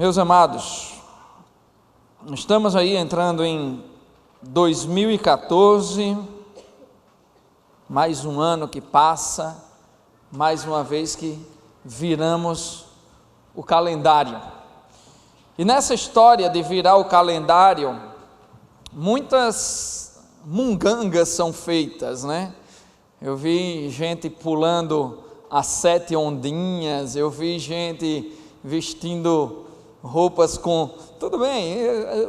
Meus amados, estamos aí entrando em 2014, mais um ano que passa, mais uma vez que viramos o calendário. E nessa história de virar o calendário, muitas mungangas são feitas, né? Eu vi gente pulando as 7 ondinhas, eu vi gente vestindo roupas com, tudo bem,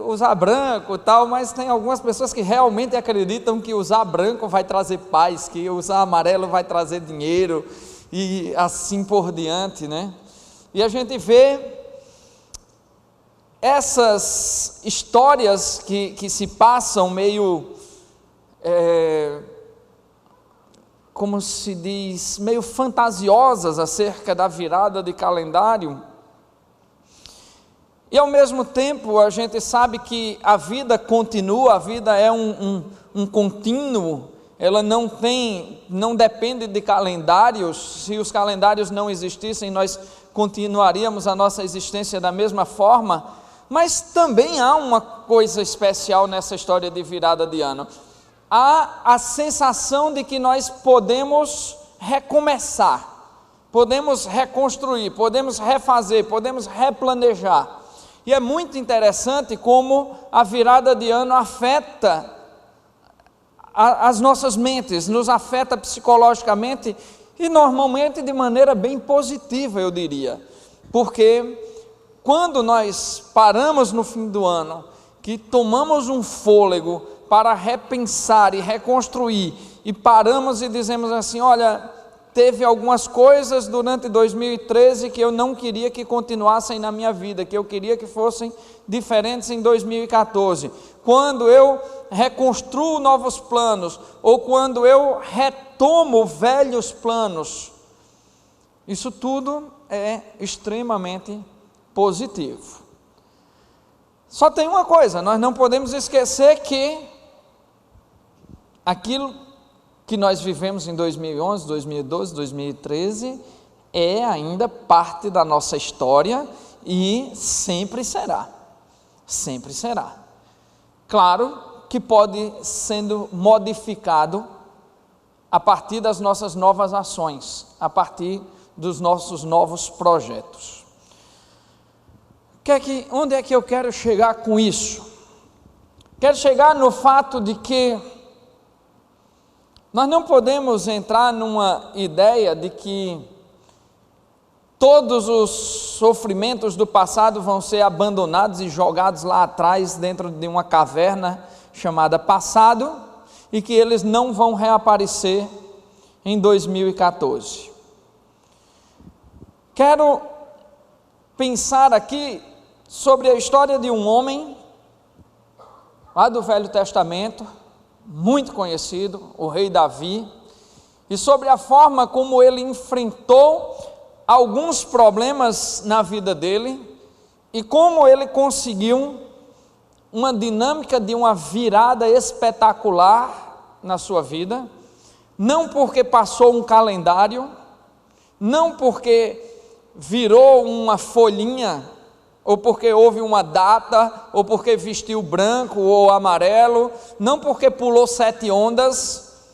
usar branco e tal, mas tem algumas pessoas que realmente acreditam que usar branco vai trazer paz, que usar amarelo vai trazer dinheiro e assim por diante, né? E a gente vê essas histórias que se passam meio, como se diz, meio fantasiosas acerca da virada de calendário. E ao mesmo tempo a gente sabe que a vida continua, a vida é um contínuo, ela não depende de calendários. Se os calendários não existissem, nós continuaríamos a nossa existência da mesma forma. Mas também há uma coisa especial nessa história de virada de ano. Há a sensação de que nós podemos recomeçar, podemos reconstruir, podemos refazer, podemos replanejar. E é muito interessante como a virada de ano afeta as nossas mentes, nos afeta psicologicamente e normalmente de maneira bem positiva, eu diria. Porque quando nós paramos no fim do ano, que tomamos um fôlego para repensar e reconstruir, e paramos e dizemos assim, olha, teve algumas coisas durante 2013 que eu não queria que continuassem na minha vida, que eu queria que fossem diferentes em 2014. Quando eu reconstruo novos planos, ou quando eu retomo velhos planos, isso tudo é extremamente positivo. Só tem uma coisa, nós não podemos esquecer que aquilo que nós vivemos em 2011, 2012, 2013, é ainda parte da nossa história e sempre será, sempre será. Claro que pode sendo modificado a partir das nossas novas ações, a partir dos nossos novos projetos. Onde é que eu quero chegar com isso? Quero chegar no fato de que nós não podemos entrar numa ideia de que todos os sofrimentos do passado vão ser abandonados e jogados lá atrás dentro de uma caverna chamada passado e que eles não vão reaparecer em 2014. Quero pensar aqui sobre a história de um homem lá do Velho Testamento, muito conhecido, o rei Davi, e sobre a forma como ele enfrentou alguns problemas na vida dele e como ele conseguiu uma dinâmica de uma virada espetacular na sua vida, não porque passou um calendário, não porque virou uma folhinha, ou porque houve uma data, ou porque vestiu branco ou amarelo, não porque pulou 7 ondas,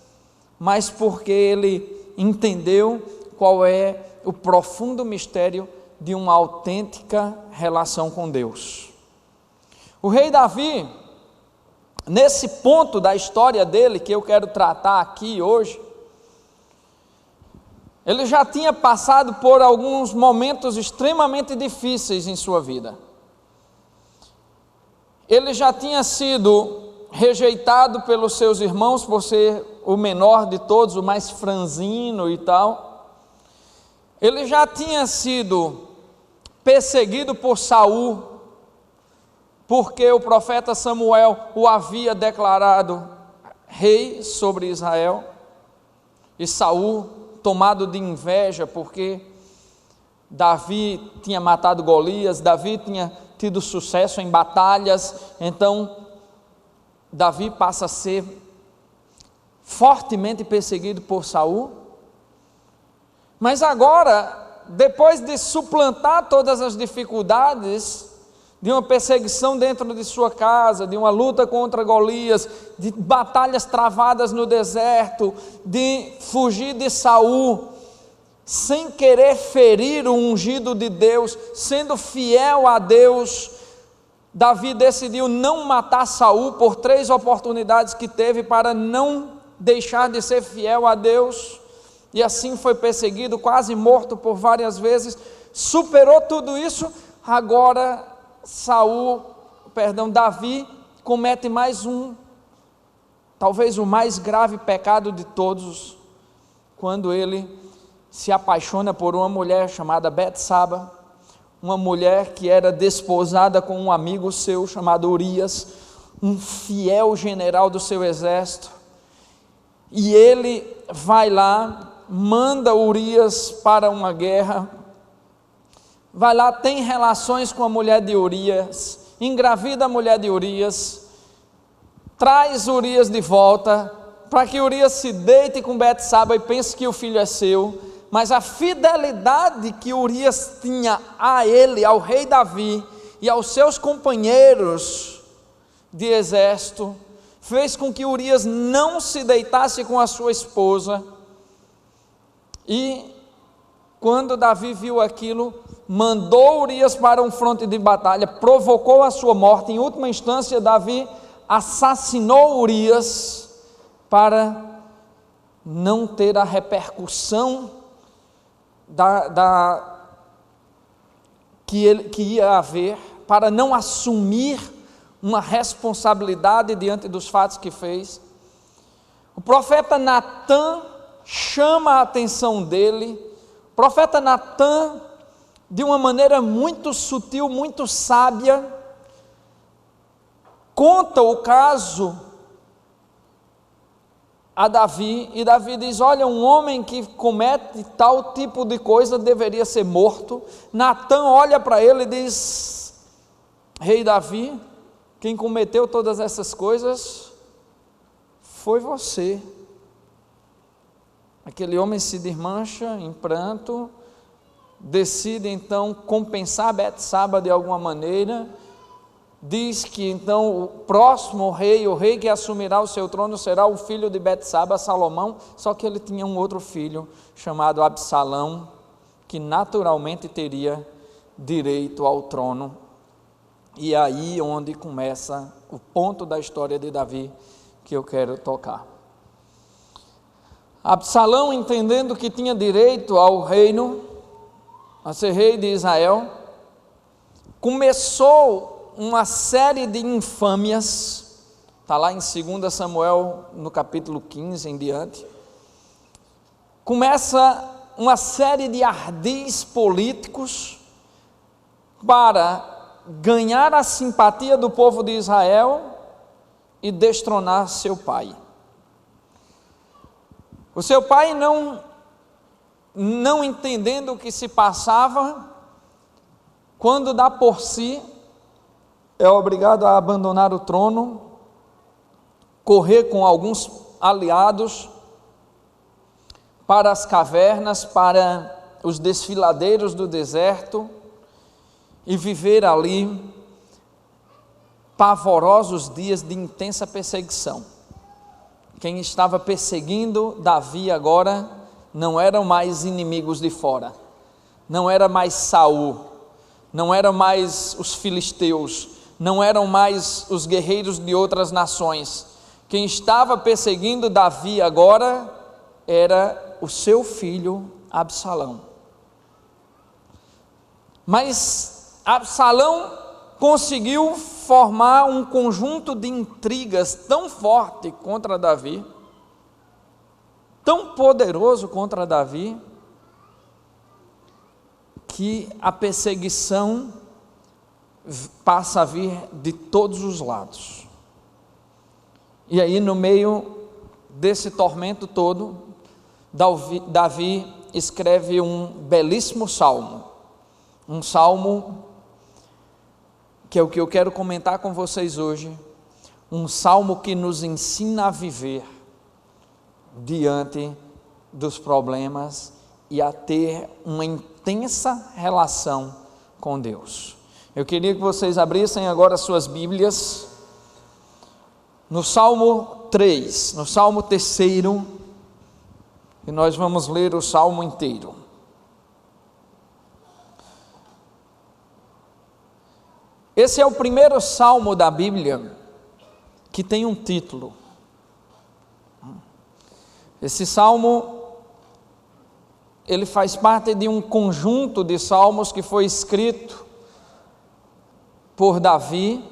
mas porque ele entendeu qual é o profundo mistério de uma autêntica relação com Deus. O rei Davi, nesse ponto da história dele, que eu quero tratar aqui hoje, ele já tinha passado por alguns momentos extremamente difíceis em sua vida. Ele já tinha sido rejeitado pelos seus irmãos por ser o menor de todos, o mais franzino e tal. Ele já tinha sido perseguido por Saul, porque o profeta Samuel o havia declarado rei sobre Israel, e Saul, tomado de inveja, porque Davi tinha matado Golias, Davi tinha tido sucesso em batalhas, então Davi passa a ser fortemente perseguido por Saul. Mas agora depois de suplantar todas as dificuldades de uma perseguição dentro de sua casa, de uma luta contra Golias, de batalhas travadas no deserto, de fugir de Saul, sem querer ferir o ungido de Deus, sendo fiel a Deus, Davi decidiu não matar Saul por 3 oportunidades que teve para não deixar de ser fiel a Deus, e assim foi perseguido, quase morto por várias vezes. Superou tudo isso. Agora Davi comete mais um, talvez o mais grave pecado de todos, quando ele se apaixona por uma mulher chamada Betsaba, uma mulher que era desposada com um amigo seu chamado Urias, um fiel general do seu exército, e ele vai lá, manda Urias para uma guerra, vai lá, tem relações com a mulher de Urias, engravida a mulher de Urias, traz Urias de volta, para que Urias se deite com Betsaba e pense que o filho é seu. Mas a fidelidade que Urias tinha a ele, ao rei Davi e aos seus companheiros de exército, fez com que Urias não se deitasse com a sua esposa. E quando Davi viu aquilo, mandou Urias para um fronte de batalha, provocou a sua morte. Em última instância, Davi assassinou Urias para não ter a repercussão que ia haver, para não assumir uma responsabilidade diante dos fatos que fez. O profeta Natã chama a atenção dele. O profeta Natã, de uma maneira muito sutil, muito sábia, conta o caso a Davi, e Davi diz: olha, um homem que comete tal tipo de coisa deveria ser morto. Natã olha para ele e diz: rei Davi, quem cometeu todas essas coisas foi você. Aquele homem se desmancha em pranto, decide então compensar Betsaba de alguma maneira, diz que então o próximo rei, o rei que assumirá o seu trono, será o filho de Betsaba, Salomão. Só que ele tinha um outro filho chamado Absalão, que naturalmente teria direito ao trono. E é aí onde começa o ponto da história de Davi que eu quero tocar. Absalão, entendendo que tinha direito ao reino, a ser rei de Israel, começou uma série de infâmias. Está lá em 2 Samuel, no capítulo 15 em diante. Começa uma série de ardis políticos para ganhar a simpatia do povo de Israel e destronar seu pai. O seu pai, não entendendo o que se passava, quando dá por si, é obrigado a abandonar o trono, correr com alguns aliados para as cavernas, para os desfiladeiros do deserto, e viver ali pavorosos dias de intensa perseguição. Quem estava perseguindo Davi agora não eram mais inimigos de fora, não era mais Saul, não eram mais os filisteus, não eram mais os guerreiros de outras nações. Quem estava perseguindo Davi agora era o seu filho Absalão. Mas Absalão conseguiu formar um conjunto de intrigas tão forte contra Davi, tão poderoso contra Davi, que a perseguição passa a vir de todos os lados. E aí, no meio desse tormento todo, Davi escreve um belíssimo salmo, um salmo que é o que eu quero comentar com vocês hoje, um salmo que nos ensina a viver diante dos problemas e a ter uma intensa relação com Deus. Eu queria que vocês abrissem agora suas Bíblias no Salmo 3, no Salmo 3, e nós vamos ler o Salmo inteiro. Esse é o primeiro Salmo da Bíblia que tem um título. Esse Salmo, ele faz parte de um conjunto de salmos que foi escrito por Davi.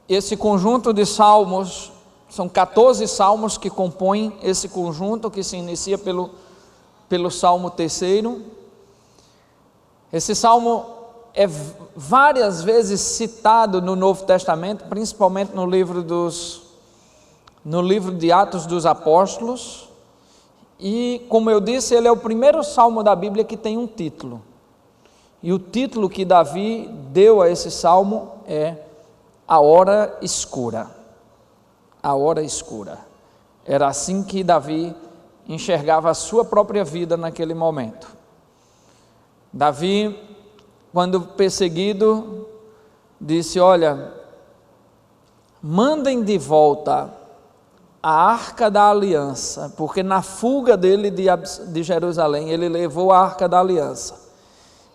Esse conjunto de salmos, são 14 salmos que compõem esse conjunto, que se inicia pelo Salmo 3. Esse salmo é várias vezes citado no Novo Testamento, principalmente no livro de Atos dos Apóstolos, e como eu disse, ele é o primeiro salmo da Bíblia que tem um título, e o título que Davi deu a esse salmo é A Hora Escura. A Hora Escura. Era assim que Davi enxergava a sua própria vida naquele momento. Davi, quando perseguido, disse: olha, mandem de volta a Arca da Aliança, porque na fuga dele de Jerusalém, ele levou a Arca da Aliança.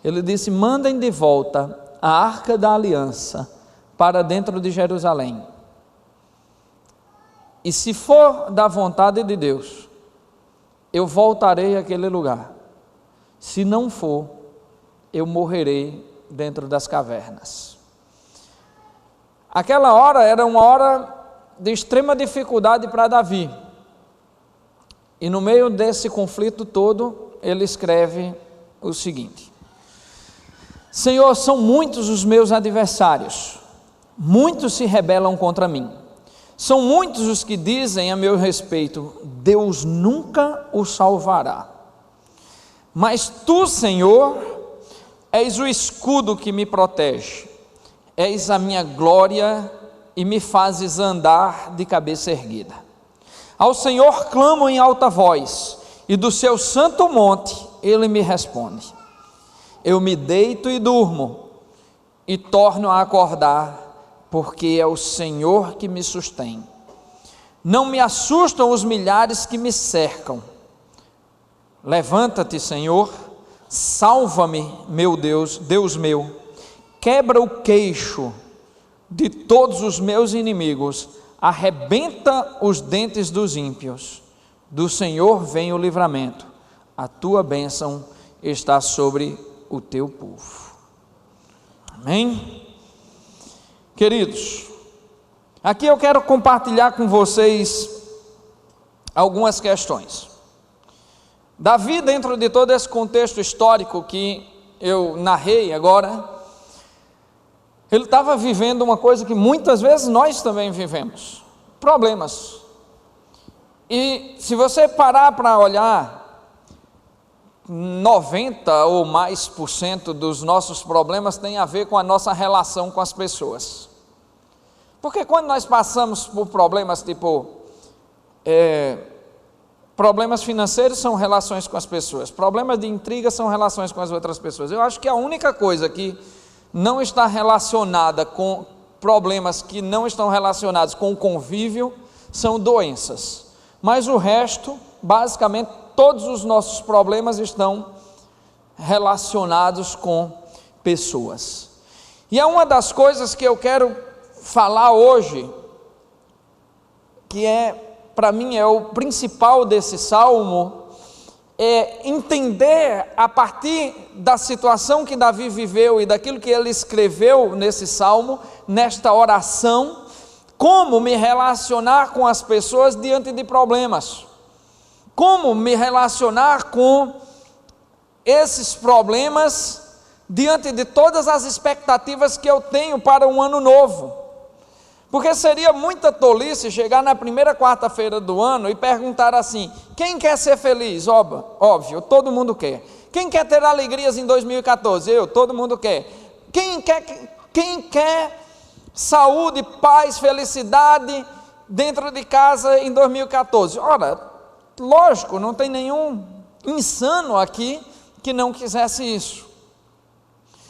Ele disse: mandem de volta a Arca da Aliança para dentro de Jerusalém. E se for da vontade de Deus, eu voltarei àquele lugar. Se não for, eu morrerei dentro das cavernas. Aquela hora era uma hora de extrema dificuldade para Davi. E no meio desse conflito todo, ele escreve o seguinte: Senhor, são muitos os meus adversários, muitos se rebelam contra mim. São muitos os que dizem a meu respeito: Deus nunca o salvará. Mas tu, Senhor, és o escudo que me protege, és a minha glória e me fazes andar de cabeça erguida. Ao Senhor clamo em alta voz, e do seu santo monte ele me responde. Eu me deito e durmo, e torno a acordar, porque é o Senhor que me sustém. Não me assustam os milhares que me cercam. Levanta-te, Senhor, salva-me, meu Deus, Deus meu. Quebra o queixo de todos os meus inimigos, arrebenta os dentes dos ímpios. Do Senhor vem o livramento, a tua bênção está sobre o teu povo. Amém? Queridos, aqui eu quero compartilhar com vocês algumas questões. Davi, dentro de todo esse contexto histórico que eu narrei agora, ele estava vivendo uma coisa que muitas vezes nós também vivemos: problemas. E se você parar para olhar, 90% ou mais dos nossos problemas tem a ver com a nossa relação com as pessoas. Porque quando nós passamos por problemas tipo problemas financeiros, são relações com as pessoas, problemas de intriga são relações com as outras pessoas. Eu acho que a única coisa que não está relacionada com problemas que não estão relacionados com o convívio são doenças, mas o resto, basicamente, todos os nossos problemas estão relacionados com pessoas. E é uma das coisas que eu quero falar hoje, que para mim é o principal desse salmo, é entender a partir da situação que Davi viveu e daquilo que ele escreveu nesse salmo, nesta oração, como me relacionar com as pessoas diante de problemas. Como me relacionar com esses problemas diante de todas as expectativas que eu tenho para um ano novo. Porque seria muita tolice chegar na primeira quarta-feira do ano e perguntar assim: quem quer ser feliz? Óbvio, todo mundo quer. Quem quer ter alegrias em 2014? Todo mundo quer. Quem quer saúde, paz, felicidade dentro de casa em 2014? Ora, lógico, não tem nenhum insano aqui que não quisesse isso.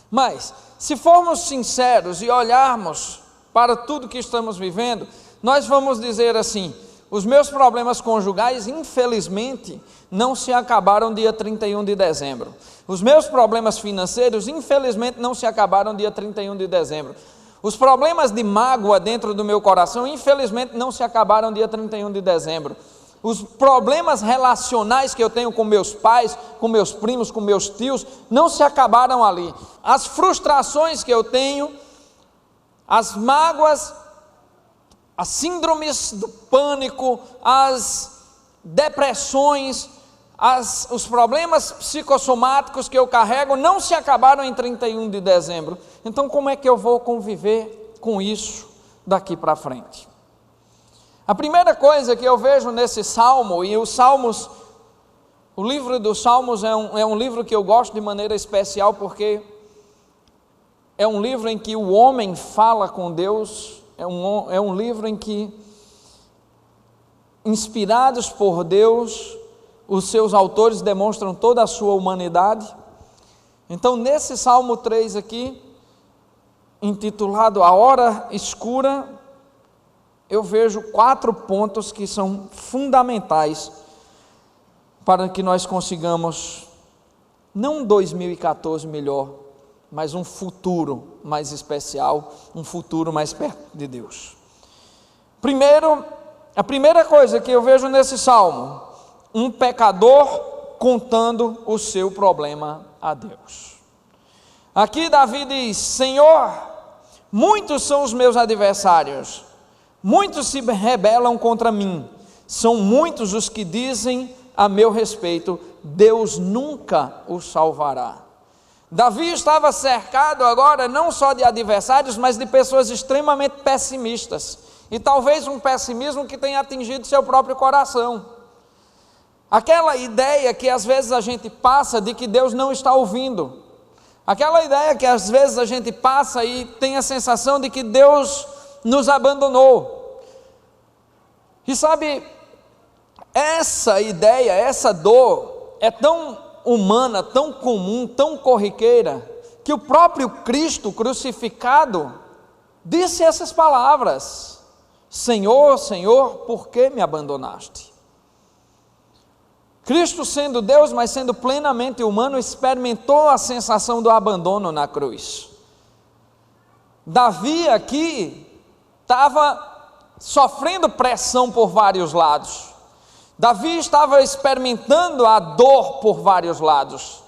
Mas, se formos sinceros e olharmos para tudo que estamos vivendo, nós vamos dizer assim: os meus problemas conjugais, infelizmente, não se acabaram dia 31 de dezembro. Os meus problemas financeiros, infelizmente, não se acabaram dia 31 de dezembro. Os problemas de mágoa dentro do meu coração, infelizmente, não se acabaram dia 31 de dezembro. Os problemas relacionais que eu tenho com meus pais, com meus primos, com meus tios, não se acabaram ali. As frustrações que eu tenho, as mágoas, as síndromes do pânico, as depressões, os problemas psicossomáticos que eu carrego não se acabaram em 31 de dezembro. Então, como é que eu vou conviver com isso daqui para frente? A primeira coisa que eu vejo nesse salmo, e os salmos, o livro dos Salmos é um livro que eu gosto de maneira especial, porque é um livro em que o homem fala com Deus, é um livro em que, inspirados por Deus, os seus autores demonstram toda a sua humanidade. Então, nesse Salmo 3 aqui, intitulado A Hora Escura, eu vejo 4 pontos que são fundamentais para que nós consigamos, não um 2014 melhor, mas um futuro mais especial, um futuro mais perto de Deus. Primeiro, a primeira coisa que eu vejo nesse salmo, um pecador contando o seu problema a Deus. Aqui Davi diz: Senhor, muitos são os meus adversários, muitos se rebelam contra mim, são muitos os que dizem a meu respeito, Deus nunca o salvará. Davi estava cercado agora não só de adversários, mas de pessoas extremamente pessimistas, e talvez um pessimismo que tenha atingido seu próprio coração. Aquela ideia que às vezes a gente passa de que Deus não está ouvindo, aquela ideia que às vezes a gente passa e tem a sensação de que Deus nos abandonou. E sabe, essa ideia, essa dor é tão humana, tão comum, tão corriqueira, que o próprio Cristo crucificado disse essas palavras: Senhor, Senhor, por que me abandonaste? Cristo, sendo Deus, mas sendo plenamente humano, experimentou a sensação do abandono na cruz. Davi aqui estava sofrendo pressão por vários lados. Davi estava experimentando a dor por vários lados.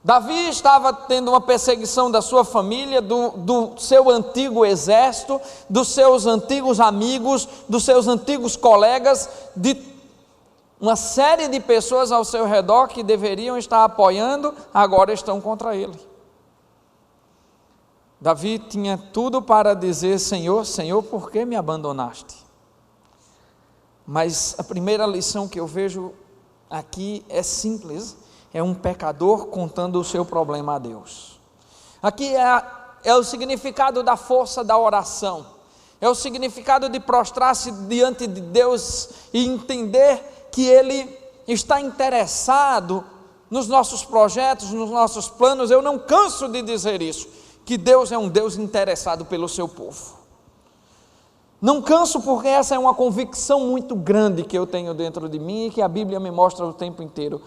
Davi estava tendo uma perseguição da sua família, do seu antigo exército, dos seus antigos amigos, dos seus antigos colegas, de uma série de pessoas ao seu redor que deveriam estar apoiando, agora estão contra ele. Davi tinha tudo para dizer: Senhor, Senhor, por que me abandonaste? Mas a primeira lição que eu vejo aqui é simples, é um pecador contando o seu problema a Deus. Aqui é o significado da força da oração, é o significado de prostrar-se diante de Deus e entender que Ele está interessado nos nossos projetos, nos nossos planos. Eu não canso de dizer isso, que Deus é um Deus interessado pelo seu povo. Não canso, porque essa é uma convicção muito grande que eu tenho dentro de mim e que a Bíblia me mostra o tempo inteiro,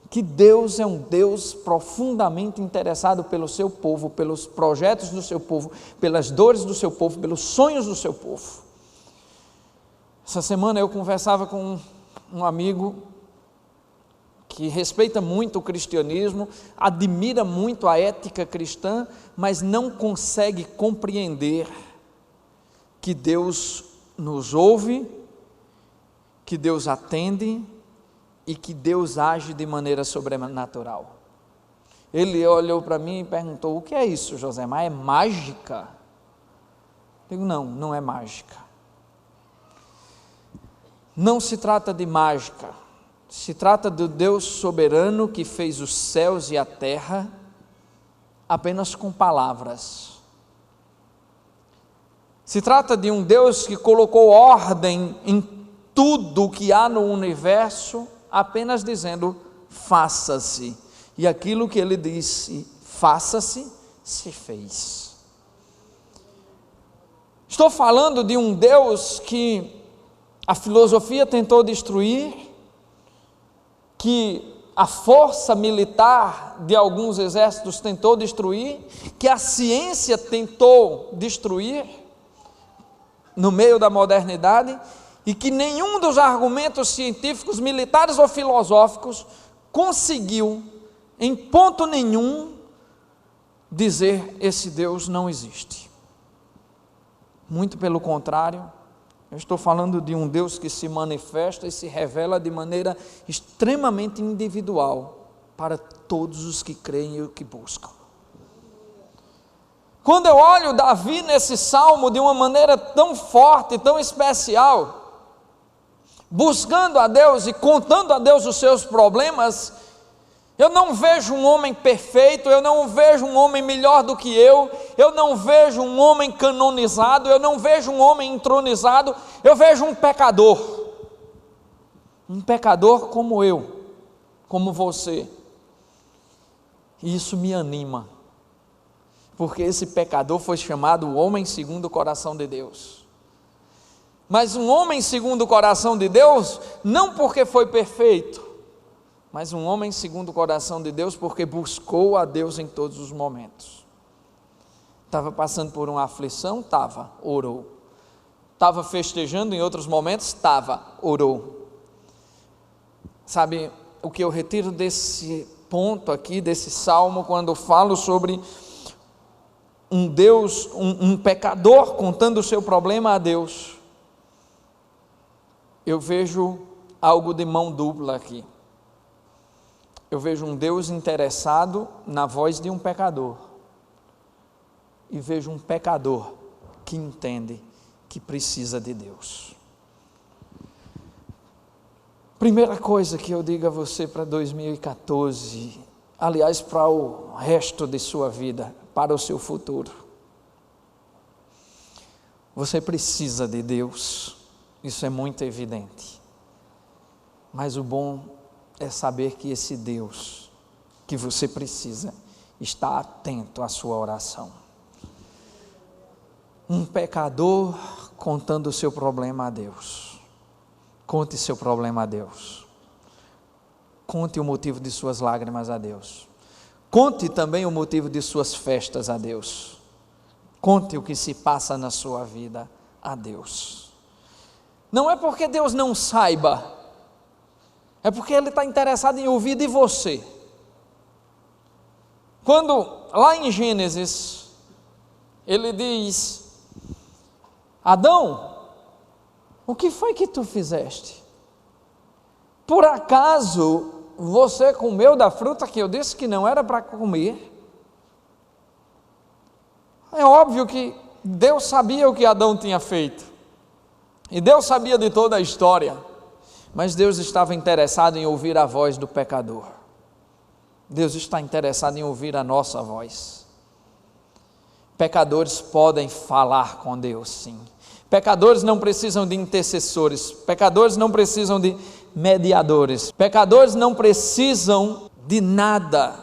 que Deus é um Deus profundamente interessado pelo seu povo, pelos projetos do seu povo, pelas dores do seu povo, pelos sonhos do seu povo. Essa semana eu conversava com um amigo que respeita muito o cristianismo, admira muito a ética cristã, mas não consegue compreender que Deus nos ouve, que Deus atende e que Deus age de maneira sobrenatural. Ele olhou para mim e perguntou: o que é isso, Josemar? É mágica? Eu digo: não, não é mágica. Não se trata de mágica, se trata do Deus soberano que fez os céus e a terra apenas com palavras. Se trata de um Deus que colocou ordem em tudo o que há no universo, apenas dizendo: faça-se. E aquilo que ele disse, faça-se, se fez. Estou falando de um Deus que a filosofia tentou destruir, que a força militar de alguns exércitos tentou destruir, que a ciência tentou destruir no meio da modernidade, e que nenhum dos argumentos científicos, militares ou filosóficos conseguiu, em ponto nenhum, dizer: esse Deus não existe. Muito pelo contrário, eu estou falando de um Deus que se manifesta e se revela de maneira extremamente individual para todos os que creem e o que buscam. Quando eu olho Davi nesse salmo de uma maneira tão forte, tão especial, buscando a Deus e contando a Deus os seus problemas, eu não vejo um homem perfeito, eu não vejo um homem melhor do que eu não vejo um homem canonizado, eu não vejo um homem entronizado, eu vejo um pecador como eu, como você, e isso me anima, porque esse pecador foi chamado o homem segundo o coração de Deus. Mas um homem segundo o coração de Deus, não porque foi perfeito, mas um homem segundo o coração de Deus porque buscou a Deus em todos os momentos. Estava passando por uma aflição? Estava, orou. Estava festejando em outros momentos? Estava, orou. Sabe o que eu retiro desse ponto aqui, desse salmo, quando eu falo sobre um Deus, um pecador contando o seu problema a Deus? Eu vejo algo de mão dupla aqui. Eu vejo um Deus interessado na voz de um pecador, e vejo um pecador que entende que precisa de Deus. Primeira coisa que eu digo a você para 2014, aliás, para o resto de sua vida, para o seu futuro: você precisa de Deus, isso é muito evidente, mas o bom é saber que esse Deus que você precisa está atento à sua oração. Um pecador contando o seu problema a Deus. Conte seu problema a Deus. Conte o motivo de suas lágrimas a Deus. Conte também o motivo de suas festas a Deus. Conte o que se passa na sua vida a Deus. Não é porque Deus não saiba, é porque Ele está interessado em ouvir de você. Quando lá em Gênesis Ele diz: Adão, o que foi que tu fizeste? Por acaso você comeu da fruta que eu disse que não era para comer? É óbvio que Deus sabia o que Adão tinha feito, e Deus sabia de toda a história, mas Deus estava interessado em ouvir a voz do pecador. Deus está interessado em ouvir a nossa voz. Pecadores podem falar com Deus, sim. Pecadores não precisam de intercessores, pecadores não precisam de mediadores, pecadores não precisam de nada,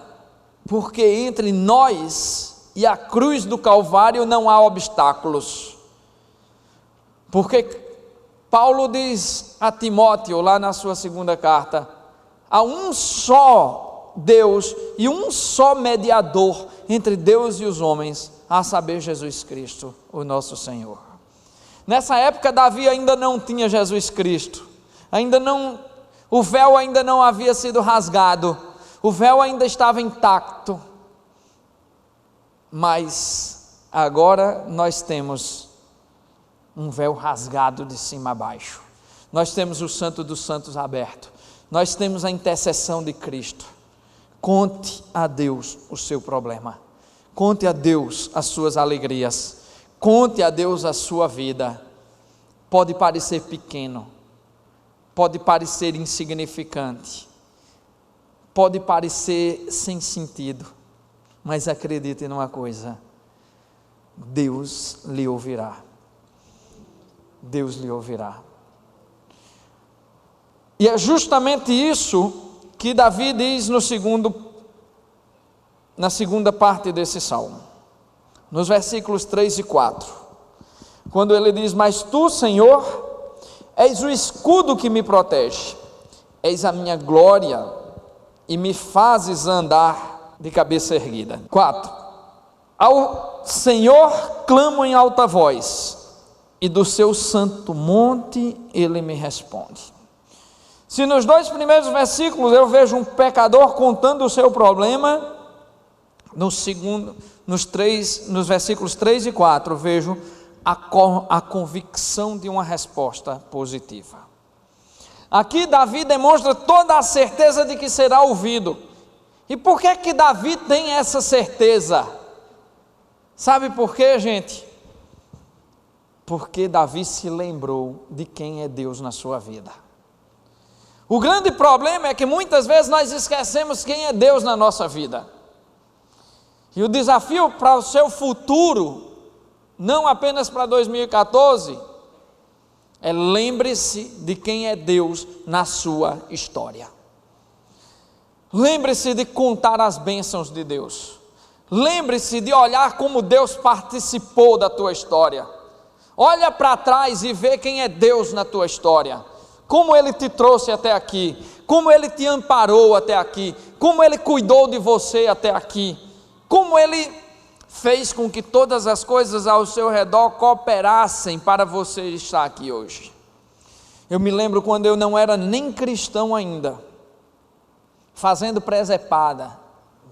porque entre nós e a cruz do Calvário não há obstáculos. Porque Paulo diz a Timóteo, lá na sua segunda carta: há um só Deus e um só mediador entre Deus e os homens, a saber, Jesus Cristo, o nosso Senhor. Nessa época Davi ainda não tinha Jesus Cristo, o véu ainda não havia sido rasgado, o véu ainda estava intacto, mas agora nós temos um véu rasgado de cima a baixo, nós temos o Santo dos Santos aberto, nós temos a intercessão de Cristo. Conte a Deus o seu problema, conte a Deus as suas alegrias, conte a Deus a sua vida. Pode parecer pequeno, pode parecer insignificante, pode parecer sem sentido, mas acredite numa coisa: Deus lhe ouvirá. Deus lhe ouvirá. E é justamente isso que Davi diz na segunda parte desse salmo, nos versículos 3 e 4, quando ele diz: mas tu, Senhor, és o escudo que me protege, és a minha glória e me fazes andar de cabeça erguida. 4, ao Senhor clamo em alta voz, e do seu santo monte ele me responde. Se nos 2 primeiros versículos eu vejo um pecador contando o seu problema, nos versículos 3 e 4 vejo a convicção de uma resposta positiva. Aqui Davi demonstra toda a certeza de que será ouvido. E por que Davi tem essa certeza? Sabe por quê, gente? Porque Davi se lembrou de quem é Deus na sua vida. O grande problema é que muitas vezes nós esquecemos quem é Deus na nossa vida. E o desafio para o seu futuro, não apenas para 2014, é: lembre-se de quem é Deus na sua história. Lembre-se de contar as bênçãos de Deus. Lembre-se de olhar como Deus participou da tua história. Olha para trás e vê quem é Deus na tua história. Como Ele te trouxe até aqui, como Ele te amparou até aqui, como Ele cuidou de você até aqui, como Ele fez com que todas as coisas ao seu redor cooperassem para você estar aqui hoje. Eu me lembro quando eu não era nem cristão ainda, fazendo presepada,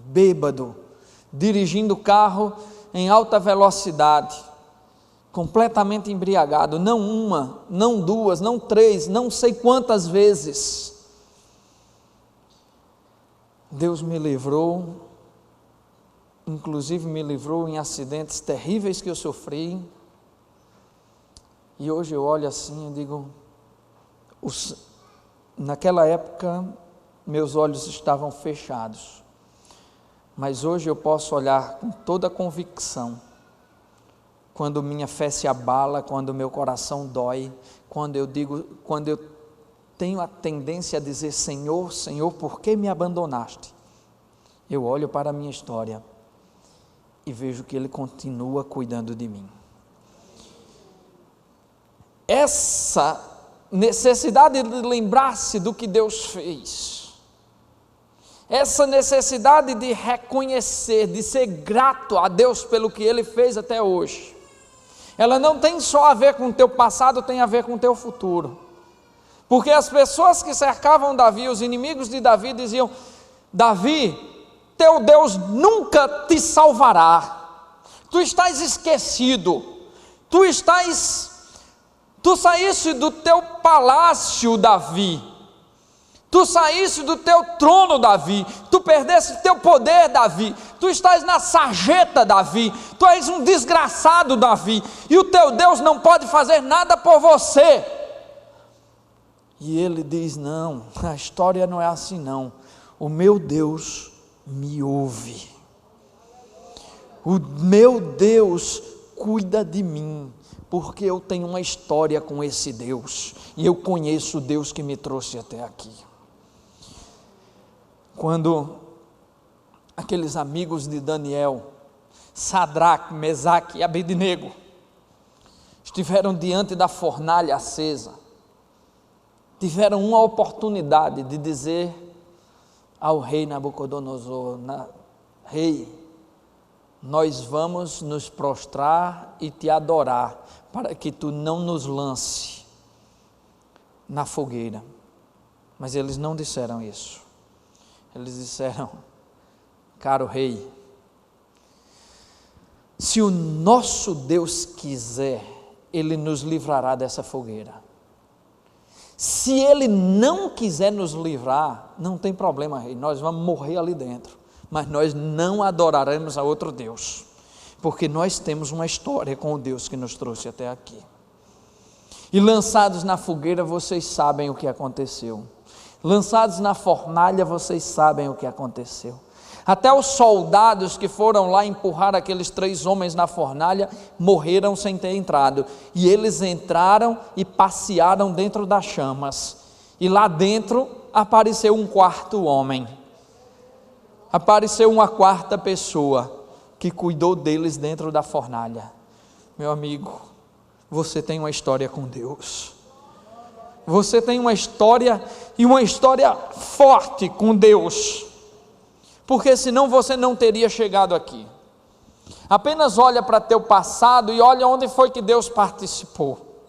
bêbado, dirigindo carro em alta velocidade, completamente embriagado, não uma, não duas, não três, não sei quantas vezes. Deus me livrou, inclusive me livrou em acidentes terríveis que eu sofri, e hoje eu olho assim e digo, naquela época meus olhos estavam fechados, mas hoje eu posso olhar com toda a convicção, quando minha fé se abala, quando meu coração dói, quando eu tenho a tendência a dizer: Senhor, Senhor, por que me abandonaste? Eu olho para a minha história e vejo que Ele continua cuidando de mim. Essa necessidade de lembrar-se do que Deus fez, essa necessidade de reconhecer, de ser grato a Deus pelo que Ele fez até hoje, ela não tem só a ver com o teu passado, tem a ver com o teu futuro. Porque as pessoas que cercavam Davi, os inimigos de Davi, diziam: Davi, teu Deus nunca te salvará, tu estás esquecido, tu saíste do teu palácio, Davi, tu saíste do teu trono, Davi, tu perdeste teu poder, Davi, tu estás na sarjeta, Davi, tu és um desgraçado, Davi, e o teu Deus não pode fazer nada por você. E ele diz: não, a história não é assim não, o meu Deus me ouve, o meu Deus cuida de mim, porque eu tenho uma história com esse Deus, e eu conheço o Deus que me trouxe até aqui. Quando aqueles amigos de Daniel, Sadraque, Mesaque e Abednego, estiveram diante da fornalha acesa, tiveram uma oportunidade de dizer ao rei Nabucodonosor: rei, nós vamos nos prostrar e te adorar, para que tu não nos lance na fogueira. Mas eles não disseram isso. Eles disseram: caro rei, se o nosso Deus quiser, Ele nos livrará dessa fogueira. Se Ele não quiser nos livrar, não tem problema, rei, nós vamos morrer ali dentro, mas nós não adoraremos a outro Deus, porque nós temos uma história com o Deus que nos trouxe até aqui. E lançados na fogueira, vocês sabem o que aconteceu. Lançados na fornalha, vocês sabem o que aconteceu. Até os soldados que foram lá empurrar aqueles 3 homens na fornalha, morreram sem ter entrado, e eles entraram e passearam dentro das chamas, e lá dentro apareceu um quarto homem, apareceu uma quarta pessoa que cuidou deles dentro da fornalha. Meu amigo, você tem uma história com Deus. Você tem uma história, e uma história forte com Deus, porque senão você não teria chegado aqui. Apenas olha para teu passado e olha onde foi que Deus participou.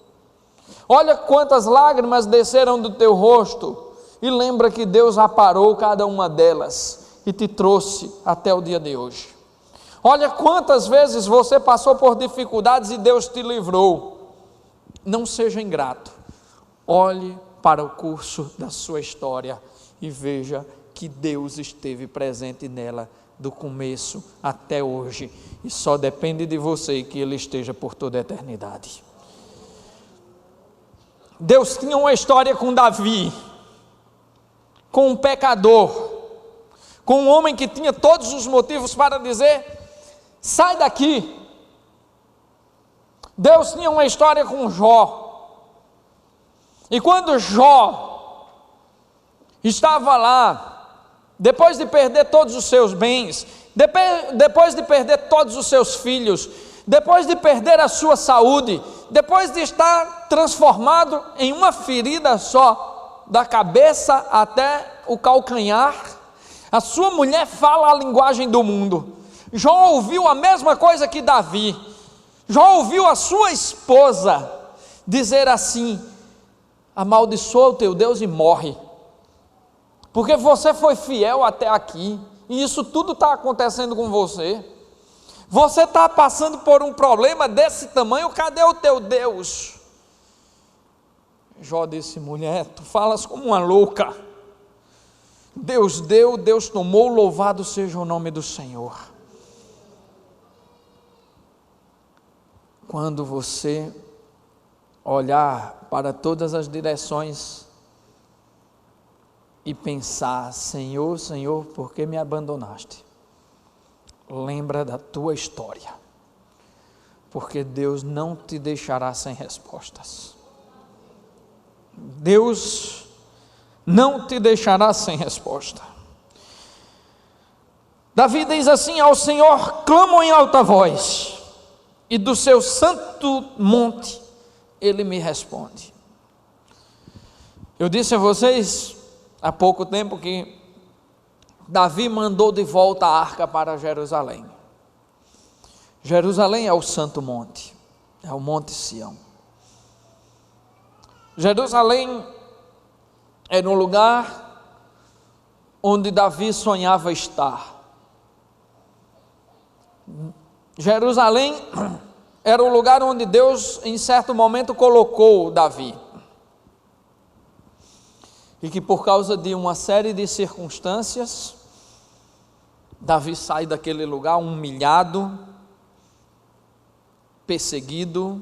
Olha quantas lágrimas desceram do teu rosto e lembra que Deus aparou cada uma delas e te trouxe até o dia de hoje. Olha quantas vezes você passou por dificuldades e Deus te livrou. Não seja ingrato. Olhe para o curso da sua história e veja que Deus esteve presente nela do começo até hoje, e só depende de você que Ele esteja por toda a eternidade. Deus tinha uma história com Davi, com um pecador, com um homem que tinha todos os motivos para dizer: sai daqui. Deus tinha uma história com Jó, e quando Jó estava lá, depois de perder todos os seus bens, depois de perder todos os seus filhos, depois de perder a sua saúde, depois de estar transformado em uma ferida só, da cabeça até o calcanhar, a sua mulher fala a linguagem do mundo. Jó ouviu a mesma coisa que Davi. Jó ouviu a sua esposa dizer assim: amaldiçoa o teu Deus e morre, porque você foi fiel até aqui, e isso tudo está acontecendo com você. Você está passando por um problema desse tamanho, cadê o teu Deus? Jó disse: mulher, tu falas como uma louca. Deus deu, Deus tomou, louvado seja o nome do Senhor. Quando você olhar para todas as direções e pensar: Senhor, Senhor, por que me abandonaste? Lembra da tua história, porque Deus não te deixará sem respostas. Deus não te deixará sem resposta. Davi diz assim: ao Senhor clamo em alta voz, e do seu santo monte Ele me responde. Eu disse a vocês há pouco tempo que Davi mandou de volta a arca para Jerusalém. Jerusalém é o santo monte, é o monte Sião. Jerusalém era um lugar onde Davi sonhava estar. Jerusalém era o lugar onde Deus em certo momento colocou Davi, e que por causa de uma série de circunstâncias, Davi sai daquele lugar humilhado, perseguido,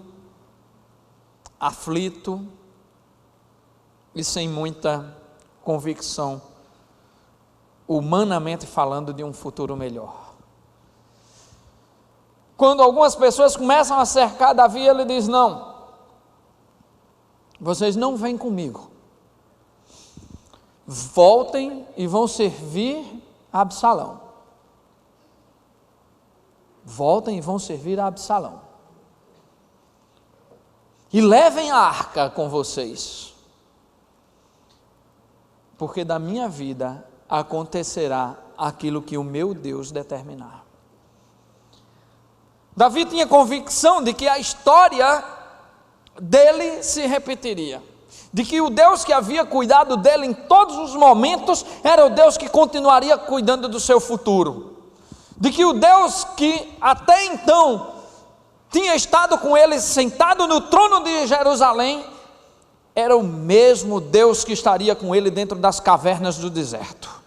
aflito e sem muita convicção, humanamente falando, de um futuro melhor. Quando algumas pessoas começam a cercar Davi, ele diz: não, vocês não vêm comigo, voltem e vão servir a Absalão. Voltem e vão servir a Absalão. E levem a arca com vocês, porque da minha vida acontecerá aquilo que o meu Deus determinar. Davi tinha convicção de que a história dele se repetiria, de que o Deus que havia cuidado dele em todos os momentos era o Deus que continuaria cuidando do seu futuro, de que o Deus que até então tinha estado com ele sentado no trono de Jerusalém era o mesmo Deus que estaria com ele dentro das cavernas do deserto.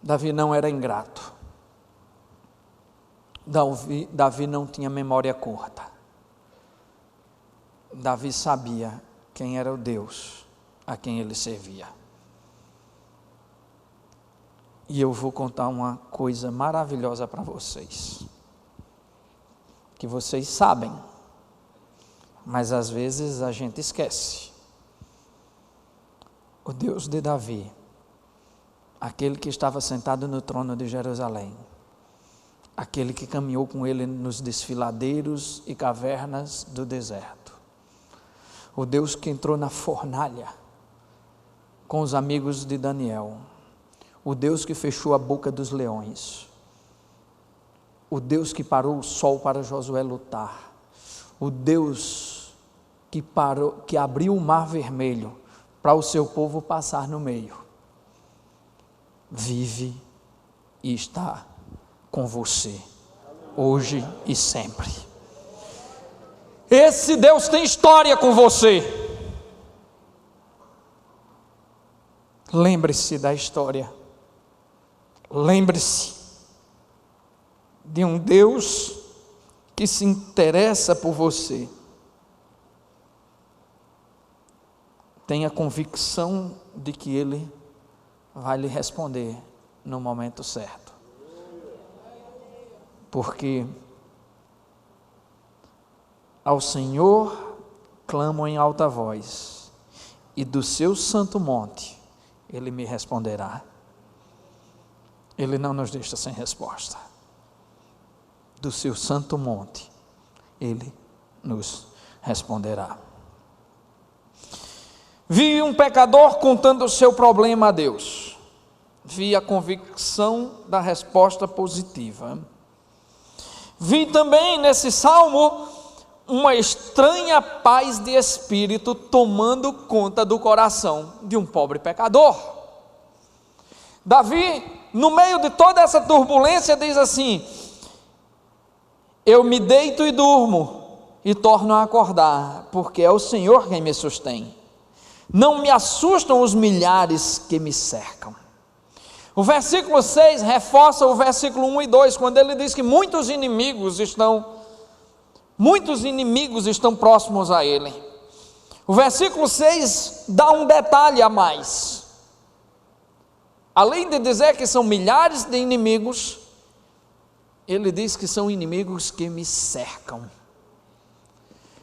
Davi não era ingrato. Davi não tinha memória curta. Davi sabia quem era o Deus a quem ele servia. E eu vou contar uma coisa maravilhosa para vocês, que vocês sabem, mas às vezes a gente esquece. o Deus de Davi, aquele que estava sentado no trono de Jerusalém, aquele que caminhou com ele nos desfiladeiros e cavernas do deserto, o Deus que entrou na fornalha com os amigos de Daniel, o Deus que fechou a boca dos leões, o Deus que parou o sol para Josué lutar, o Deus que abriu o mar vermelho para o seu povo passar no meio, vive e está com você, hoje e sempre. Esse Deus tem história com você. Lembre-se da história. Lembre-se de um Deus que se interessa por você. Tenha convicção de que Ele vai lhe responder no momento certo. Porque ao Senhor clamo em alta voz, e do seu santo monte Ele me responderá. Ele não nos deixa sem resposta. Do seu santo monte Ele nos responderá. Vi um pecador contando o seu problema a Deus. Vi a convicção da resposta positiva. Vi também nesse salmo uma estranha paz de espírito tomando conta do coração de um pobre pecador. Davi, no meio de toda essa turbulência, diz assim: eu me deito e durmo e torno a acordar, porque é o Senhor quem me sustém. Não me assustam os milhares que me cercam. O versículo 6 reforça o versículo 1 e 2, quando ele diz que muitos inimigos estão próximos a ele. O versículo 6 dá um detalhe a mais. Além de dizer que são milhares de inimigos, ele diz que são inimigos que me cercam.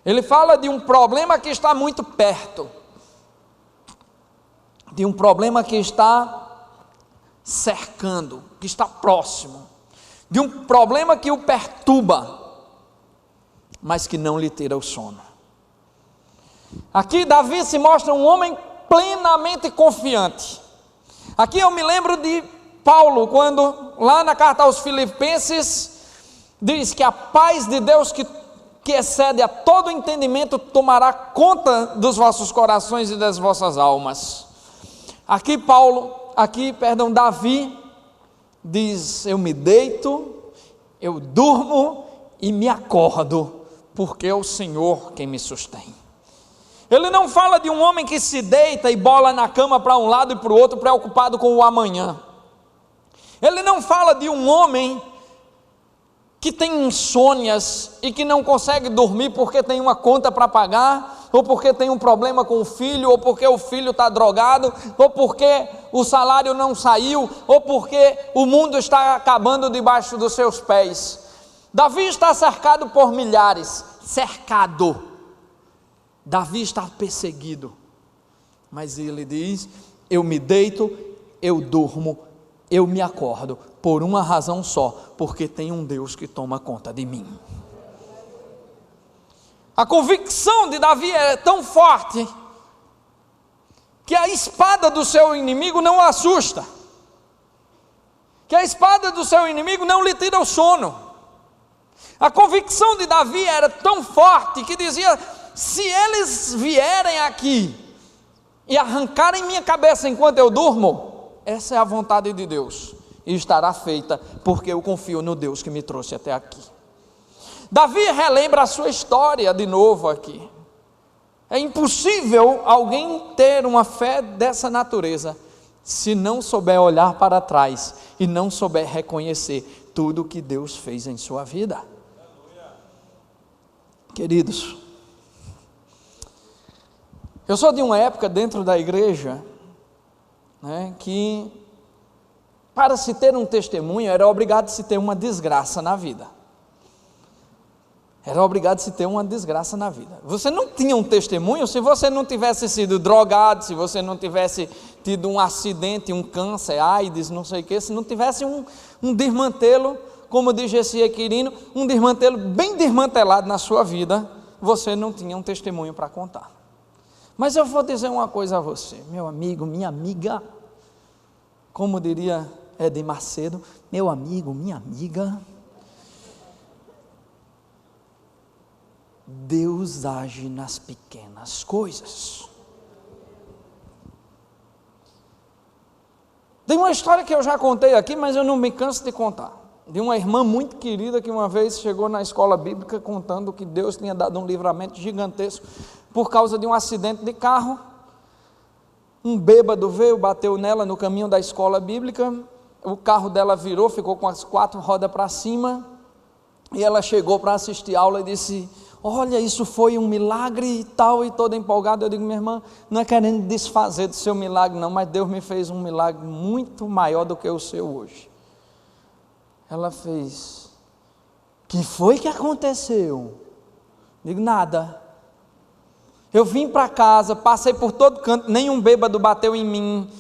Ele fala de um problema que está muito perto, de um problema que está cercando, que está próximo, de um problema que o perturba, mas que não lhe tira o sono. Aqui Davi se mostra um homem plenamente confiante. Aqui eu me lembro de Paulo, quando lá na carta aos Filipenses, diz que a paz de Deus que excede a todo entendimento tomará conta dos vossos corações e das vossas almas. Davi diz: eu me deito, eu durmo e me acordo, porque é o Senhor quem me sustém. Ele não fala de um homem que se deita e bola na cama para um lado e para o outro, preocupado com o amanhã. Ele não fala de um homem que tem insônias e que não consegue dormir porque tem uma conta para pagar, ou porque tem um problema com o filho, ou porque o filho está drogado, ou porque o salário não saiu, ou porque o mundo está acabando debaixo dos seus pés. Davi está cercado por milhares, cercado. Davi está perseguido, mas ele diz: eu me deito, eu durmo, eu me acordo, por uma razão só, porque tem um Deus que toma conta de mim. A convicção de Davi é tão forte, que a espada do seu inimigo não o assusta, que a espada do seu inimigo não lhe tira o sono. A convicção de Davi era tão forte, que dizia: se eles vierem aqui e arrancarem minha cabeça enquanto eu durmo, essa é a vontade de Deus, e estará feita, porque eu confio no Deus que me trouxe até aqui. Davi relembra a sua história de novo aqui. É impossível alguém ter uma fé dessa natureza, se não souber olhar para trás, e não souber reconhecer tudo o que Deus fez em sua vida. Queridos, eu sou de uma época dentro da igreja, que para se ter um testemunho era obrigado a se ter uma desgraça na vida. era obrigado a se ter uma desgraça na vida. Você não tinha um testemunho se você não tivesse sido drogado, se você não tivesse tido um acidente, um câncer, AIDS, não sei o que, se não tivesse um desmantelo, como diz Gessie Quirino, um desmantelo bem desmantelado na sua vida, você não tinha um testemunho para contar. Mas eu vou dizer uma coisa a você, meu amigo, minha amiga, como diria Edir Macedo, meu amigo, minha amiga, Deus age nas pequenas coisas. Tem uma história que eu já contei aqui, mas eu não me canso de contar, de uma irmã muito querida que uma vez chegou na escola bíblica contando que Deus tinha dado um livramento gigantesco por causa de um acidente de carro. Um bêbado veio, bateu nela no caminho da escola bíblica, o carro dela virou, ficou com as 4 rodas para cima, e ela chegou para assistir a aula e disse: olha, isso foi um milagre e tal, e toda empolgada. Eu digo: minha irmã, não é querendo desfazer do seu milagre não, mas Deus me fez um milagre muito maior do que o seu hoje. Ela fez: que foi que aconteceu? Digo: nada, eu vim para casa, passei por todo canto, nenhum bêbado bateu em mim,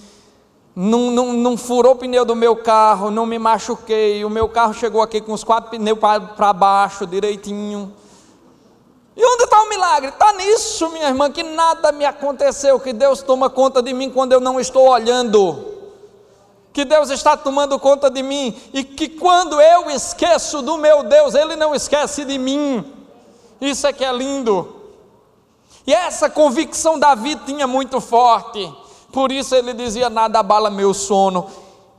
não furou o pneu do meu carro, não me machuquei, o meu carro chegou aqui com os 4 pneus para baixo, direitinho. E onde está o milagre? Está nisso, minha irmã, que nada me aconteceu, que Deus toma conta de mim quando eu não estou olhando, que Deus está tomando conta de mim, e que quando eu esqueço do meu Deus, Ele não esquece de mim. Isso é que é lindo. E essa convicção Davi tinha muito forte, por isso ele dizia: nada abala meu sono,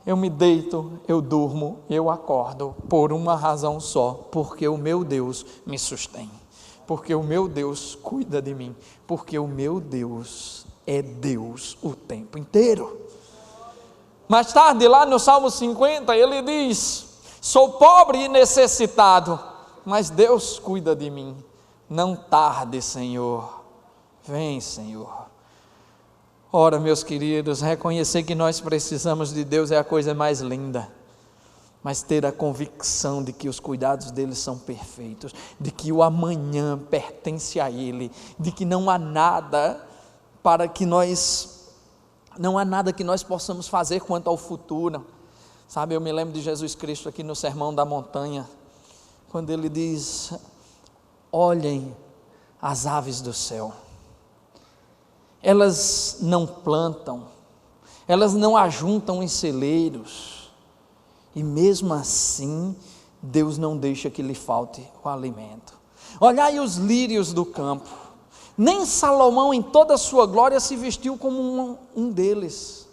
eu me deito, eu durmo, eu acordo, por uma razão só, porque o meu Deus me sustém, porque o meu Deus cuida de mim, porque o meu Deus é Deus o tempo inteiro. Mais tarde, lá no Salmo 50, ele diz: sou pobre e necessitado, mas Deus cuida de mim. Não tarde, Senhor, vem, Senhor. Ora, meus queridos, reconhecer que nós precisamos de Deus é a coisa mais linda, mas ter a convicção de que os cuidados dele são perfeitos, de que o amanhã pertence a ele, de que não há nada que nós possamos fazer quanto ao futuro. Sabe, eu me lembro de Jesus Cristo aqui no Sermão da Montanha, quando ele diz: olhem as aves do céu, elas não plantam, elas não ajuntam em celeiros, e mesmo assim Deus não deixa que lhe falte o alimento. Olhai os lírios do campo, nem Salomão em toda a sua glória se vestiu como um deles.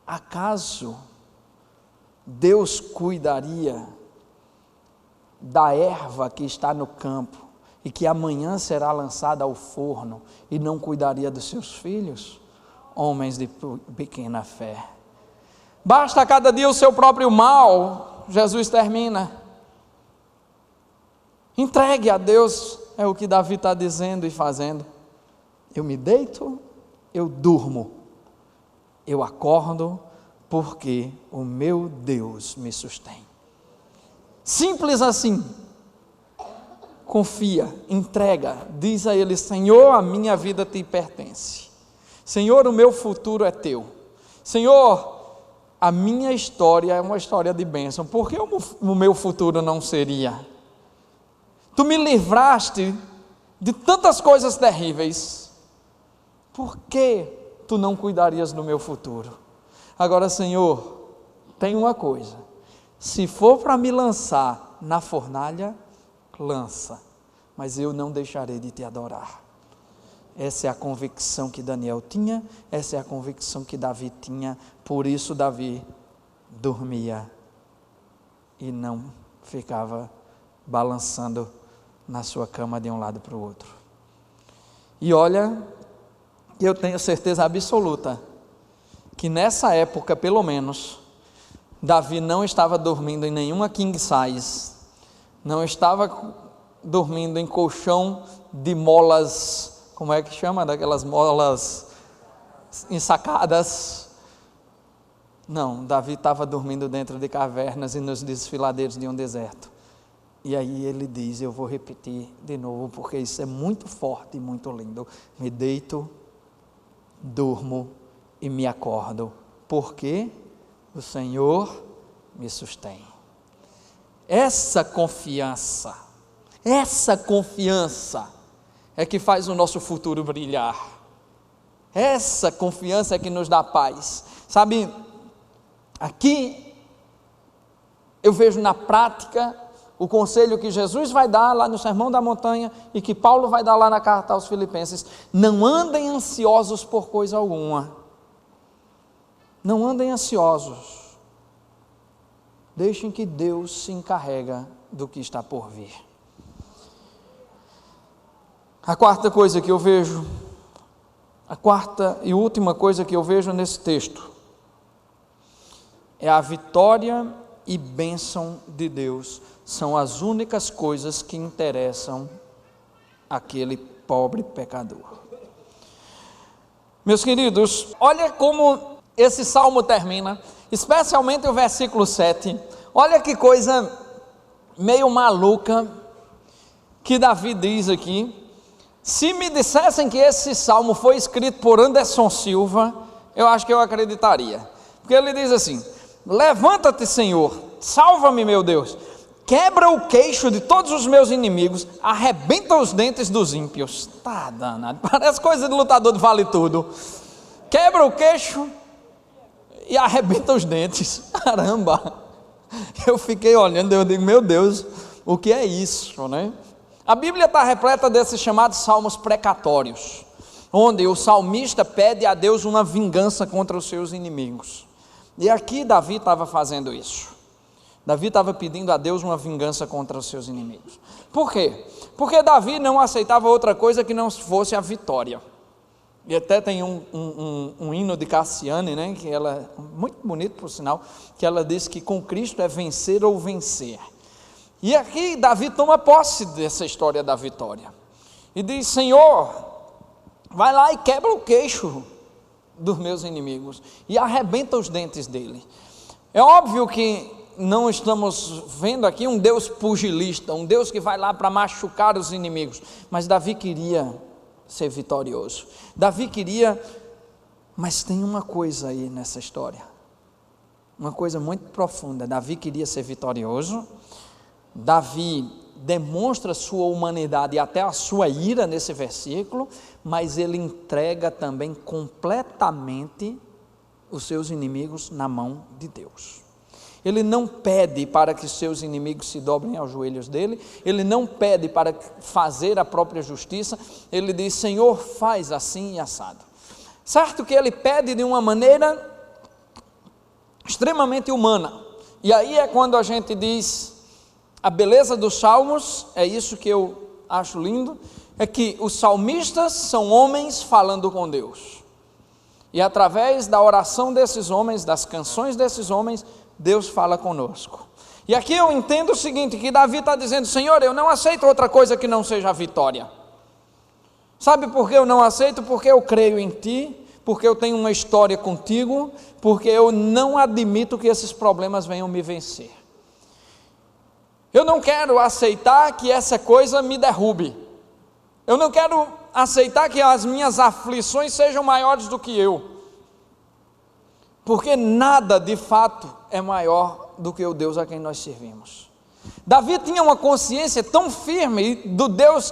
Acaso Deus cuidaria da erva que está no campo e que amanhã será lançada ao forno, e não cuidaria dos seus filhos? Homens de pequena fé. Basta cada dia o seu próprio mal. Jesus termina. Entregue a Deus, é o que Davi está dizendo e fazendo. Eu me deito, eu durmo, eu acordo, porque o meu Deus me sustém. Simples assim. Confia, entrega, diz a Ele: Senhor, a minha vida te pertence. Senhor, o meu futuro é teu. Senhor, a minha história é uma história de bênção. Por que o meu futuro não seria? Tu me livraste de tantas coisas terríveis, por que tu não cuidarias do meu futuro? Agora, Senhor, tem uma coisa: se for para me lançar na fornalha, lança, mas eu não deixarei de te adorar. Essa é a convicção que Daniel tinha, essa é a convicção que Davi tinha. Por isso Davi dormia e não ficava balançando na sua cama de um lado para o outro. E olha, eu tenho certeza absoluta que nessa época, pelo menos, Davi não estava dormindo em nenhuma king size, não estava dormindo em colchão de molas, como é que chama? Daquelas molas ensacadas. Não, Davi estava dormindo dentro de cavernas e nos desfiladeiros de um deserto. E aí ele diz, eu vou repetir de novo, porque isso é muito forte e muito lindo. Me deito, durmo e me acordo, porque o Senhor me sustém. Essa confiança é que faz o nosso futuro brilhar. Essa confiança é que nos dá paz. Sabe, aqui eu vejo na prática o conselho que Jesus vai dar lá no Sermão da Montanha e que Paulo vai dar lá na carta aos Filipenses. Não andem ansiosos por coisa alguma. Não andem ansiosos. Deixem que Deus se encarrega do que está por vir. A quarta coisa que eu vejo, a quarta e última coisa que eu vejo nesse texto, é a vitória e bênção de Deus. São as únicas coisas que interessam aquele pobre pecador. Meus queridos, olha como esse salmo termina, especialmente o versículo 7, olha que coisa meio maluca que Davi diz aqui. Se me dissessem que esse salmo foi escrito por Anderson Silva, eu acho que eu acreditaria, porque ele diz assim: levanta-te, Senhor, salva-me, meu Deus, quebra o queixo de todos os meus inimigos, arrebenta os dentes dos ímpios. Tá danado, parece coisa de lutador de vale tudo. Quebra o queixo e arrebenta os dentes. Caramba, eu fiquei olhando, eu digo, meu Deus, o que é isso, né? A Bíblia está repleta desses chamados salmos precatórios, onde o salmista pede a Deus uma vingança contra os seus inimigos. E aqui Davi estava fazendo isso. Davi estava pedindo a Deus uma vingança contra os seus inimigos. Por quê? Porque Davi não aceitava outra coisa que não fosse a vitória. E até tem um hino de Cassiane, né, que ela, muito bonito por sinal, que ela diz que com Cristo é vencer ou vencer. E aqui Davi toma posse dessa história da vitória. E diz, Senhor, vai lá e quebra o queixo dos meus inimigos e arrebenta os dentes dele. É óbvio que não estamos vendo aqui um Deus pugilista, um Deus que vai lá para machucar os inimigos, mas Davi queria ser vitorioso. Davi queria, mas tem uma coisa aí nessa história, uma coisa muito profunda. Davi queria ser vitorioso. Davi demonstra sua humanidade e até a sua ira nesse versículo, mas ele entrega também completamente os seus inimigos na mão de Deus. Ele não pede para que seus inimigos se dobrem aos joelhos dele, ele não pede para fazer a própria justiça, ele diz, Senhor, faz assim e assado. Certo que ele pede de uma maneira extremamente humana, e aí é quando a gente diz, a beleza dos salmos, é isso que eu acho lindo, é que os salmistas são homens falando com Deus, e através da oração desses homens, das canções desses homens, Deus fala conosco. E aqui eu entendo o seguinte, que Davi está dizendo, Senhor, eu não aceito outra coisa que não seja a vitória. Sabe por que eu não aceito? Porque eu creio em Ti, porque eu tenho uma história contigo, porque eu não admito que esses problemas venham me vencer. Eu não quero aceitar que essa coisa me derrube. Eu não quero aceitar que as minhas aflições sejam maiores do que eu. Porque nada de fato é maior do que o Deus a quem nós servimos. Davi tinha uma consciência tão firme do Deus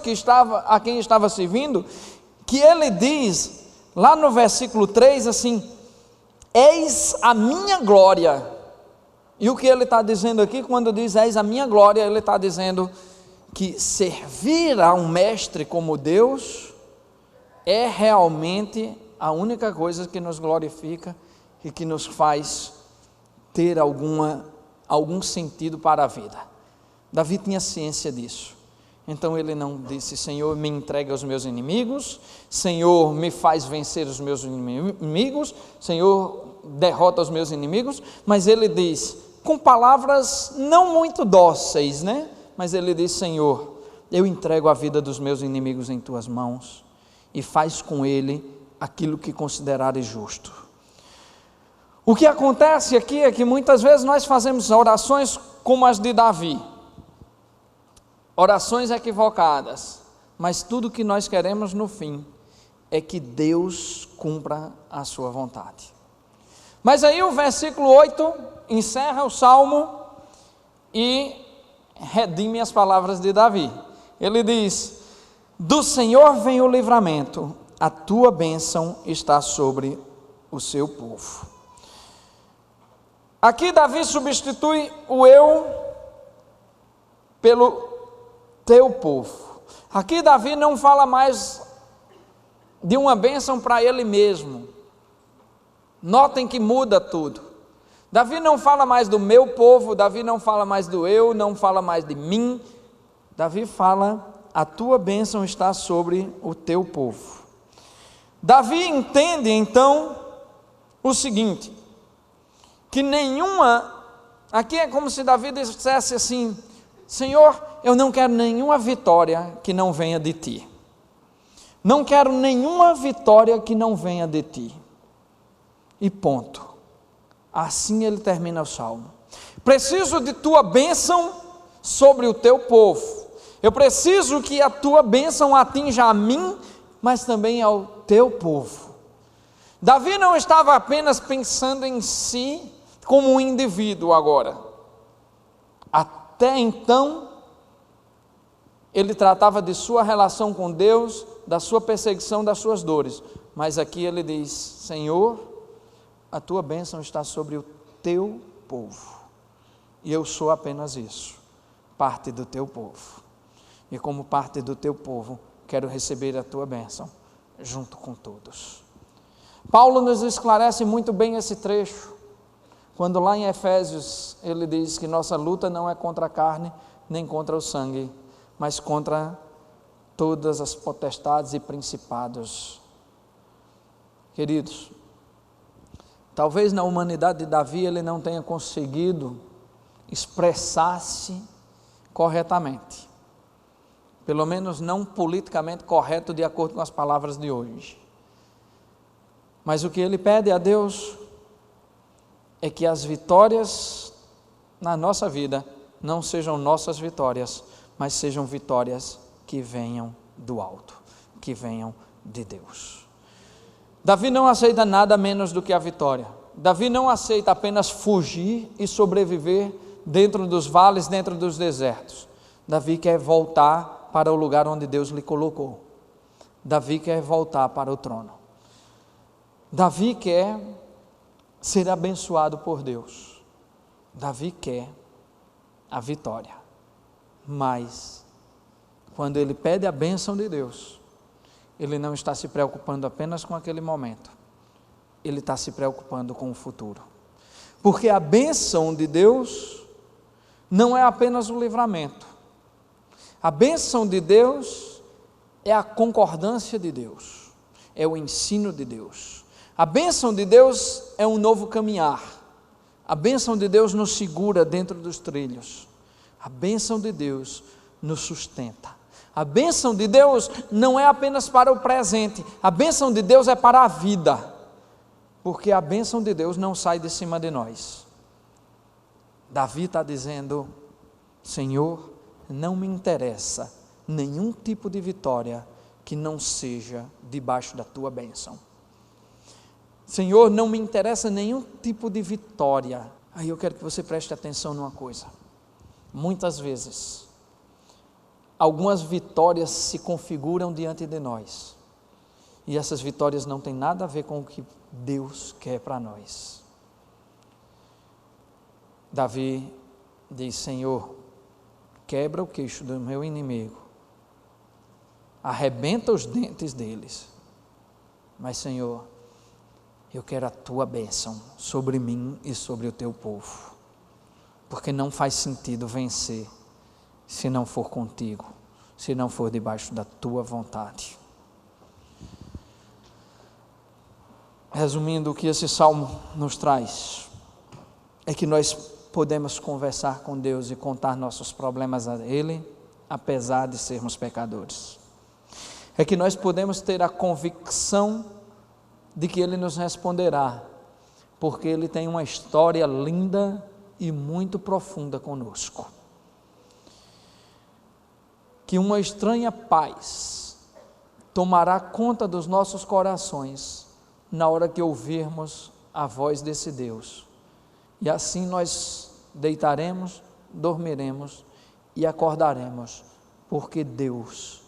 a quem estava servindo, que ele diz, lá no versículo 3, assim, eis a minha glória. E o que ele está dizendo aqui, quando diz eis a minha glória, ele está dizendo que servir a um mestre como Deus é realmente a única coisa que nos glorifica e que nos faz ter algum sentido para a vida. Davi tinha ciência disso. Então ele não disse, Senhor, me entrega aos meus inimigos, Senhor, me faz vencer os meus inimigos, Senhor, derrota os meus inimigos, mas ele diz, com palavras não muito dóceis, né? Mas ele diz, Senhor, eu entrego a vida dos meus inimigos em tuas mãos, e faz com ele aquilo que considerares justo. O que acontece aqui é que muitas vezes nós fazemos orações como as de Davi, orações equivocadas, mas tudo que nós queremos no fim é que Deus cumpra a sua vontade. Mas aí o versículo 8 encerra o salmo e redime as palavras de Davi. Ele diz: do Senhor vem o livramento, a tua bênção está sobre o seu povo. Aqui Davi substitui o eu pelo teu povo. Aqui Davi não fala mais de uma bênção para ele mesmo. Notem que muda tudo. Davi não fala mais do meu povo, Davi não fala mais do eu, não fala mais de mim. Davi fala: a tua bênção está sobre o teu povo. Davi entende então o seguinte, que aqui é como se Davi dissesse assim: Senhor, eu não quero nenhuma vitória que não venha de ti. Não quero nenhuma vitória que não venha de ti. E ponto. Assim ele termina o salmo. Preciso de tua bênção sobre o teu povo. Eu preciso que a tua bênção atinja a mim, mas também ao teu povo. Davi não estava apenas pensando em si como um indivíduo agora. Até então, ele tratava de sua relação com Deus, da sua perseguição, das suas dores. Mas aqui ele diz: Senhor, a tua bênção está sobre o teu povo. E eu sou apenas isso, parte do teu povo. E como parte do teu povo, quero receber a tua bênção, junto com todos. Paulo nos esclarece muito bem esse trecho, quando lá em Efésios ele diz que nossa luta não é contra a carne, nem contra o sangue, mas contra todas as potestades e principados. Queridos, talvez na humanidade de Davi ele não tenha conseguido expressar-se corretamente, pelo menos não politicamente correto de acordo com as palavras de hoje. Mas o que ele pede a Deus é que as vitórias na nossa vida não sejam nossas vitórias, mas sejam vitórias que venham do alto, que venham de Deus. Davi não aceita nada menos do que a vitória. Davi não aceita apenas fugir e sobreviver dentro dos vales, dentro dos desertos. Davi quer voltar para o lugar onde Deus lhe colocou. Davi quer voltar para o trono. Davi quer ser abençoado por Deus. Davi quer a vitória. Mas, quando ele pede a bênção de Deus, ele não está se preocupando apenas com aquele momento. Ele está se preocupando com o futuro. Porque a bênção de Deus não é apenas o livramento. A bênção de Deus é a concordância de Deus. É o ensino de Deus. A bênção de Deus é um novo caminhar. A bênção de Deus nos segura dentro dos trilhos. A bênção de Deus nos sustenta. A bênção de Deus não é apenas para o presente. A bênção de Deus é para a vida. Porque a bênção de Deus não sai de cima de nós. Davi está dizendo: Senhor, não me interessa nenhum tipo de vitória que não seja debaixo da tua bênção. Senhor, não me interessa nenhum tipo de vitória. Aí eu quero que você preste atenção numa coisa. Muitas vezes, algumas vitórias se configuram diante de nós. E essas vitórias não têm nada a ver com o que Deus quer para nós. Davi diz: Senhor, quebra o queixo do meu inimigo, arrebenta os dentes deles, mas Senhor, eu quero a tua bênção sobre mim e sobre o teu povo, porque não faz sentido vencer se não for contigo, se não for debaixo da tua vontade. Resumindo, o que esse salmo nos traz é que nós podemos conversar com Deus e contar nossos problemas a Ele, apesar de sermos pecadores. É que nós podemos ter a convicção de que Ele nos responderá, porque Ele tem uma história linda e muito profunda conosco. que uma estranha paz tomará conta dos nossos corações na hora que ouvirmos a voz desse Deus. E assim nós deitaremos, dormiremos e acordaremos, porque Deus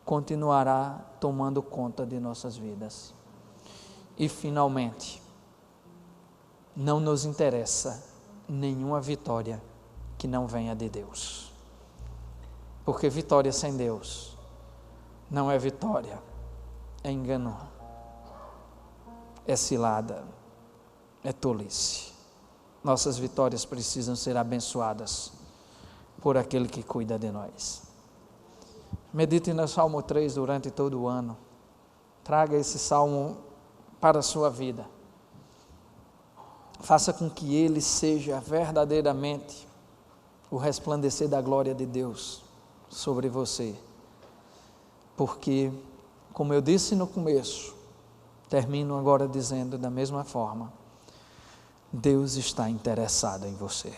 continuará tomando conta de nossas vidas. E finalmente, não nos interessa nenhuma vitória que não venha de Deus, porque vitória sem Deus não é vitória, é engano, é cilada, é tolice. Nossas vitórias precisam ser abençoadas por aquele que cuida de nós. Medite no Salmo 3 durante todo o ano. Traga esse salmo para a sua vida. Faça com que ele seja verdadeiramente o resplandecer da glória de Deus sobre você. Porque, como eu disse no começo, termino agora dizendo da mesma forma, Deus está interessado em você.